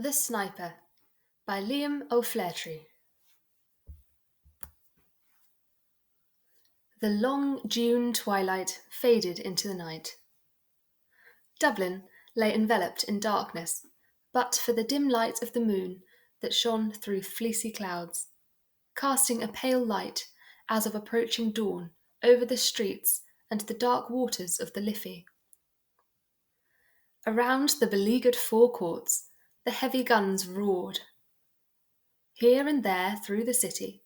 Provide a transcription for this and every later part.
The Sniper by Liam O'Flaherty. The long June twilight faded into the night. Dublin lay enveloped in darkness, but for the dim light of the moon that shone through fleecy clouds, casting a pale light as of approaching dawn over the streets and the dark waters of the Liffey. Around the beleaguered forecourts, the heavy guns roared. Here and there through the city,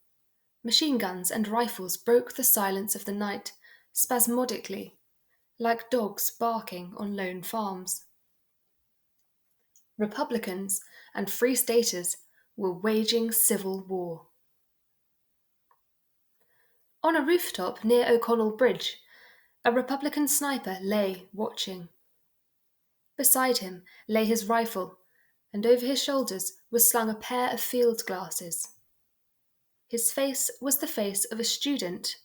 machine guns and rifles broke the silence of the night spasmodically, like dogs barking on lone farms. Republicans and Free Staters were waging civil war. On a rooftop near O'Connell Bridge, a Republican sniper lay watching. Beside him lay his rifle, and over his shoulders was slung a pair of field glasses. His face was the face of a student,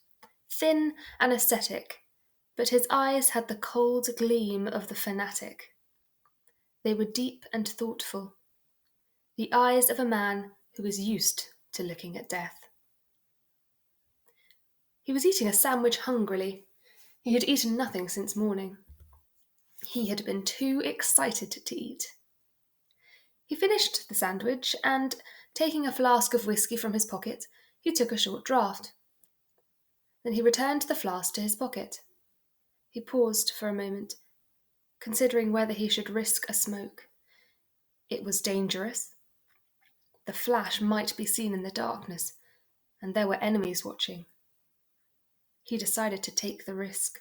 thin and ascetic, but his eyes had the cold gleam of the fanatic. They were deep and thoughtful, the eyes of a man who is used to looking at death. He was eating a sandwich hungrily. He had eaten nothing since morning. He had been too excited to eat. He finished the sandwich and, taking a flask of whisky from his pocket, he took a short draught. Then he returned the flask to his pocket. He paused for a moment, considering whether he should risk a smoke. It was dangerous. The flash might be seen in the darkness, and there were enemies watching. He decided to take the risk.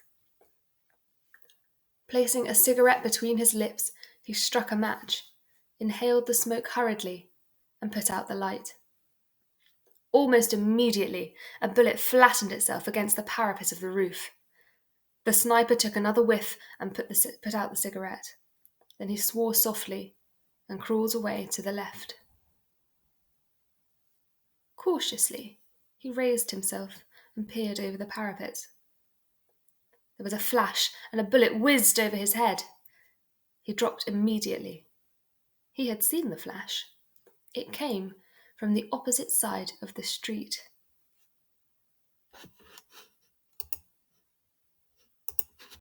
Placing a cigarette between his lips, he struck a match, inhaled the smoke hurriedly, and put out the light. Almost immediately, a bullet flattened itself against the parapet of the roof. The sniper took another whiff and put out the cigarette. Then he swore softly and crawled away to the left. Cautiously, he raised himself and peered over the parapet. There was a flash, and a bullet whizzed over his head. He dropped immediately. He had seen the flash. It came from the opposite side of the street.